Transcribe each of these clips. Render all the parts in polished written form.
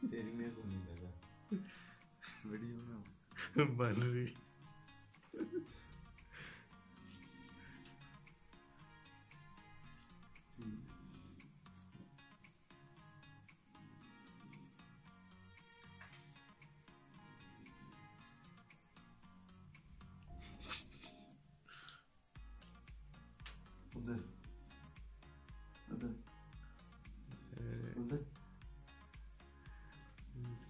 तेरी मेरे को नहीं लगा वीडियो में बन रही। उधर उधर उधर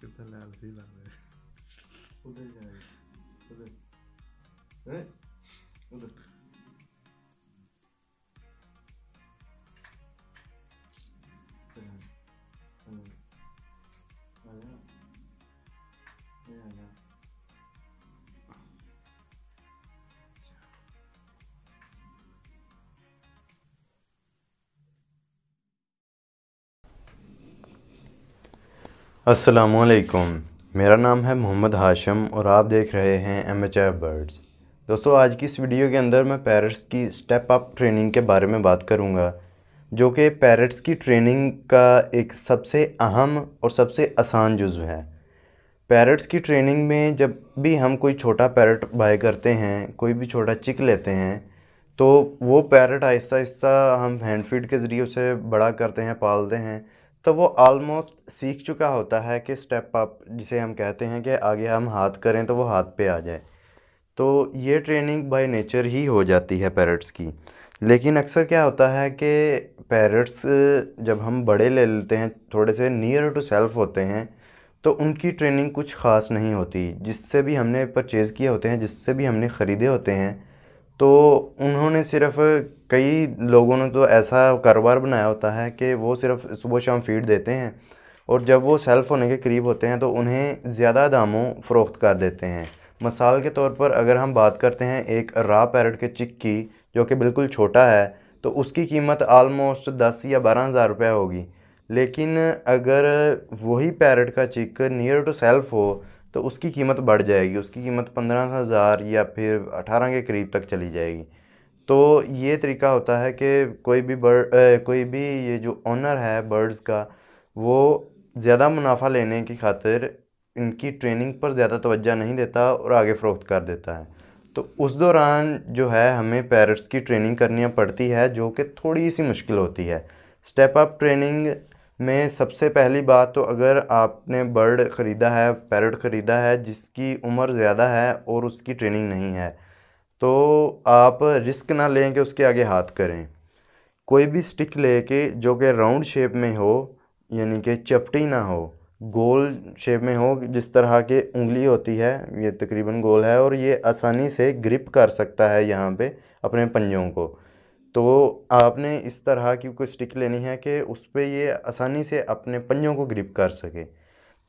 कितना लालची लग रहा है। उधर जा उधर है उधर अस्सलामुअलैकुम, मेरा नाम है मोहम्मद हाशिम और आप देख रहे हैं MHF बर्ड्स। दोस्तों, आज की इस वीडियो के अंदर मैं पैरट्स की स्टेप अप ट्रेनिंग के बारे में बात करूंगा, जो कि पैरट्स की ट्रेनिंग का एक सबसे अहम और सबसे आसान जुज़्व है। पैरट्स की ट्रेनिंग में जब भी हम कोई छोटा पैरट बाय करते हैं, कोई भी छोटा चिक लेते हैं, तो वो पैरट आहिस्ता आहिस्ता हम हैंड फीड के ज़रिए उसे बड़ा करते हैं, पालते हैं, तो वो आलमोस्ट सीख चुका होता है कि स्टेप अप जिसे हम कहते हैं कि आगे हम हाथ करें तो वो हाथ पे आ जाए। तो ये ट्रेनिंग बाय नेचर ही हो जाती है पैरट्स की। लेकिन अक्सर क्या होता है कि पैरट्स जब हम बड़े ले लेते हैं, थोड़े से नियर टू सेल्फ होते हैं, तो उनकी ट्रेनिंग कुछ ख़ास नहीं होती। जिससे भी हमने परचेज़ किए होते हैं, जिससे भी हमने ख़रीदे होते हैं, तो उन्होंने सिर्फ़ कई लोगों ने तो ऐसा कारोबार बनाया होता है कि वो सिर्फ़ सुबह शाम फ़ीड देते हैं और जब वो सेल्फ़ होने के करीब होते हैं तो उन्हें ज़्यादा दामों फ़रोख्त कर देते हैं। मिसाल के तौर पर अगर हम बात करते हैं एक रा पैरट के चिक की, जो कि बिल्कुल छोटा है, तो उसकी कीमत आलमोस्ट 10 या 12 हज़ार रुपये होगी। लेकिन अगर वही पैरट का चिक नियर टू सेल्फ़ हो तो उसकी कीमत बढ़ जाएगी, उसकी कीमत 15,000 या फिर 18 के करीब तक चली जाएगी। तो ये तरीका होता है कि कोई भी ये जो ओनर है बर्ड्स का, वो ज़्यादा मुनाफा लेने की खातिर इनकी ट्रेनिंग पर ज़्यादा तवज्जो नहीं देता और आगे फ़रोख्त कर देता है। तो उस दौरान जो है हमें पैरट्स की ट्रेनिंग करनी पड़ती है, जो कि थोड़ी सी मुश्किल होती है। स्टेप अप ट्रेनिंग में सबसे पहली बात तो, अगर आपने बर्ड ख़रीदा है, पैरट ख़रीदा है जिसकी उम्र ज़्यादा है और उसकी ट्रेनिंग नहीं है, तो आप रिस्क ना लें कि उसके आगे हाथ करें। कोई भी स्टिक लेके जो कि राउंड शेप में हो, यानी कि चपटी ना हो, गोल शेप में हो, जिस तरह की उंगली होती है ये तकरीबन गोल है और ये आसानी से ग्रिप कर सकता है यहाँ पे अपने पंजों को। तो आपने इस तरह की कोई स्टिक लेनी है कि उस पर ये आसानी से अपने पंजों को ग्रिप कर सके,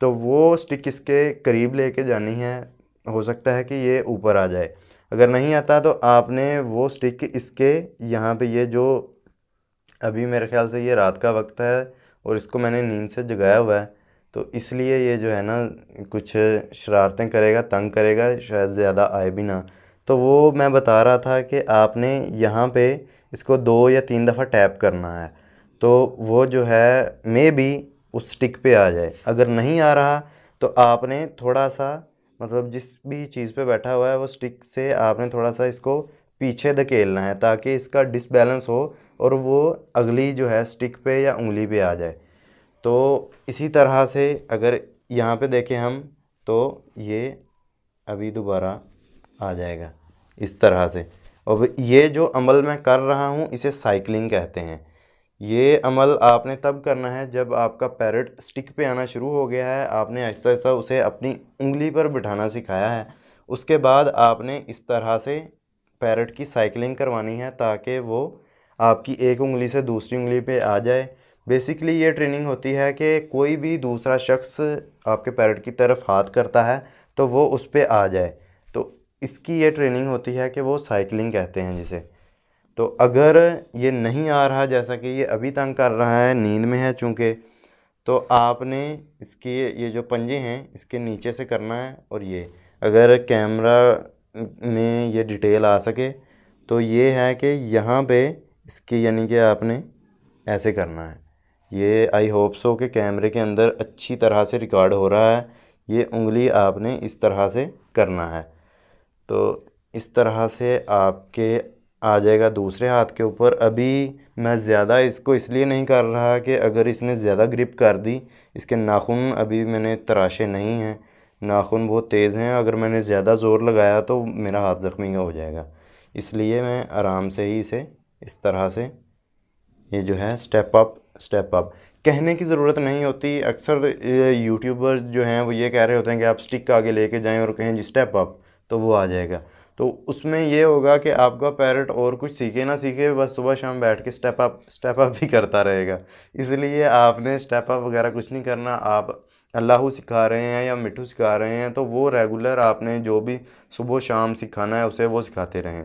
तो वो स्टिक इसके करीब लेके जानी है। हो सकता है कि ये ऊपर आ जाए। अगर नहीं आता तो आपने वो स्टिक इसके यहाँ पे, ये जो अभी मेरे ख्याल से ये रात का वक्त है और इसको मैंने नींद से जगाया हुआ है, तो इसलिए ये जो है ना कुछ शरारतें करेगा, तंग करेगा, शायद ज़्यादा आए भी ना। तो वो मैं बता रहा था कि आपने यहाँ पे इसको 2 या 3 दफ़ा टैप करना है, तो वो जो है मे बी उस स्टिक पे आ जाए। अगर नहीं आ रहा तो आपने थोड़ा सा, मतलब जिस भी चीज़ पे बैठा हुआ है वो स्टिक से आपने थोड़ा सा इसको पीछे धकेलना है ताकि इसका डिसबैलेंस हो और वो अगली जो है स्टिक पे या उंगली पे आ जाए। तो इसी तरह से अगर यहाँ पे देखें हम, तो ये अभी दोबारा आ जाएगा इस तरह से। और ये जो अमल मैं कर रहा हूँ इसे साइकिलिंग कहते हैं। ये अमल आपने तब करना है जब आपका पैरट स्टिक पे आना शुरू हो गया है, आपने आहिस्ता आहिस्ता उसे अपनी उंगली पर बिठाना सिखाया है। उसके बाद आपने इस तरह से पैरट की साइकिलिंग करवानी है ताकि वो आपकी एक उंगली से दूसरी उंगली पे आ जाए। बेसिकली ये ट्रेनिंग होती है कि कोई भी दूसरा शख्स आपके पैरट की तरफ हाथ करता है तो वो उस पे आ जाए। तो इसकी ये ट्रेनिंग होती है कि वो साइकिलिंग कहते हैं जिसे। तो अगर ये नहीं आ रहा, जैसा कि ये अभी तंग कर रहा है, नींद में है चूँकि, तो आपने इसके ये जो पंजे हैं इसके नीचे से करना है। और ये अगर कैमरा में ये डिटेल आ सके तो ये है कि यहाँ पे इसकी, यानी कि आपने ऐसे करना है, ये आई होप सो के कैमरे के अंदर अच्छी तरह से रिकॉर्ड हो रहा है। ये उंगली आपने इस तरह से करना है, तो इस तरह से आपके आ जाएगा दूसरे हाथ के ऊपर। अभी मैं ज़्यादा इसको इसलिए नहीं कर रहा कि अगर इसने ज़्यादा ग्रिप कर दी, इसके नाखून अभी मैंने तराशे नहीं हैं, नाखून बहुत तेज़ हैं, अगर मैंने ज़्यादा ज़ोर लगाया तो मेरा हाथ ज़ख्मी हो जाएगा। इसलिए मैं आराम से ही इसे इस तरह से, ये जो है स्टेप अप कहने की ज़रूरत नहीं होती। अक्सर यूट्यूबर्स जो हैं वो ये कह रहे होते हैं कि आप स्टिक आगे लेके जाएं और कहें जी स्टेप अप, तो वो आ जाएगा। तो उसमें ये होगा कि आपका पैरट और कुछ सीखे ना सीखे, बस सुबह शाम बैठ के स्टेप अप ही करता रहेगा। इसलिए आपने स्टेप अप वगैरह कुछ नहीं करना। आप अल्लाहू सिखा रहे हैं या मिठू सिखा रहे हैं, तो वो रेगुलर आपने जो भी सुबह शाम सिखाना है उसे वो सिखाते रहें।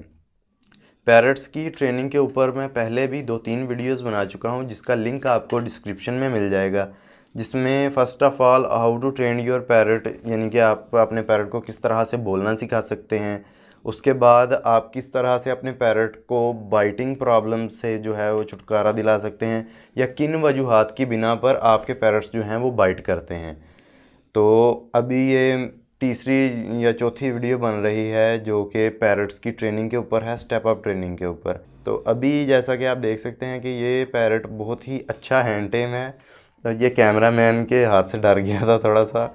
पैरट्स की ट्रेनिंग के ऊपर मैं पहले भी 2-3 वीडियोस बना चुका हूं, जिसका लिंक आपको डिस्क्रिप्शन में मिल जाएगा। जिसमें first of all how to train your parrot, यानी कि आप अपने पैरट को किस तरह से बोलना सिखा सकते हैं। उसके बाद आप किस तरह से अपने पैरट को बाइटिंग प्रॉब्लम से जो है वो छुटकारा दिला सकते हैं, या किन वजूहात की बिना पर आपके पैरट्स जो हैं वो बाइट करते हैं। तो अभी ये तीसरी या चौथी वीडियो बन रही है जो कि पैरट्स की ट्रेनिंग के ऊपर है, स्टेप अप ट्रेनिंग के ऊपर। तो अभी जैसा कि आप देख सकते हैं कि ये पैरट बहुत ही अच्छा हैंड टेम है। तो ये कैमरा मैन के हाथ से डर गया था थोड़ा सा।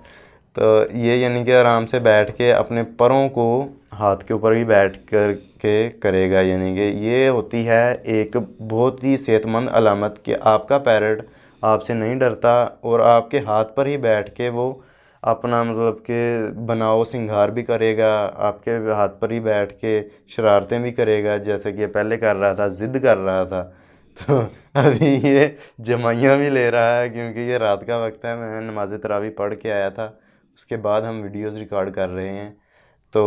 तो ये यानी कि आराम से बैठ के अपने परों को हाथ के ऊपर ही बैठ कर के करेगा, यानी कि ये होती है एक बहुत ही सेहतमंद अलामत कि आपका पैरट आपसे नहीं डरता और आपके हाथ पर ही बैठ के वो अपना मतलब कि बनाओ सिंगार भी करेगा, आपके हाथ पर ही बैठ के शरारतें भी करेगा, जैसे कि पहले कर रहा था, ज़िद कर रहा था। तो अभी ये जमाइयाँ भी ले रहा है, क्योंकि ये रात का वक्त है। मैं नमाज तरावी पढ़ के आया था, उसके बाद हम वीडियोस रिकॉर्ड कर रहे हैं। तो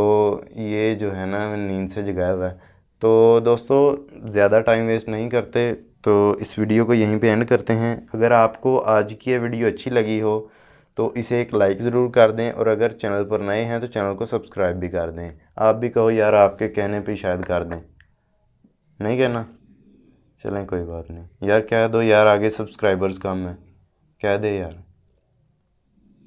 ये जो है ना नींद से जगाया हुआ है। तो दोस्तों ज़्यादा टाइम वेस्ट नहीं करते, तो इस वीडियो को यहीं पे एंड करते हैं। अगर आपको आज की ये वीडियो अच्छी लगी हो तो इसे एक लाइक ज़रूर कर दें, और अगर चैनल पर नए हैं तो चैनल को सब्सक्राइब भी कर दें। आप भी कहो यार, आपके कहने पे शायद कर दें, नहीं कहना? चलें कोई बात नहीं यार, कह दो यार, आगे सब्सक्राइबर्स कम है, कह दे यार।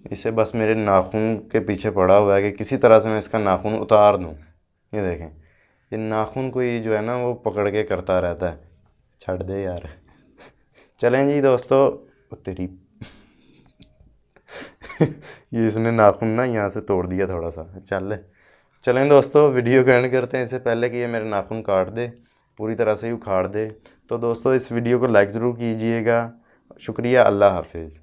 इसे बस मेरे नाखून के पीछे पड़ा हुआ है कि किसी तरह से मैं इसका नाखून उतार दूँ। ये देखें, ये नाखून को ही जो है ना वो पकड़ के करता रहता है। छड़ दे यार। चलें जी दोस्तों, तेरी ये इसने नाखून ना यहाँ से तोड़ दिया थोड़ा सा। चलें दोस्तों, वीडियो को एंड करते हैं इससे पहले कि ये मेरे नाखून काट दे, पूरी तरह से ही उखाड़ दे। तो दोस्तों इस वीडियो को लाइक ज़रूर कीजिएगा। शुक्रिया, अल्लाह हाफिज़।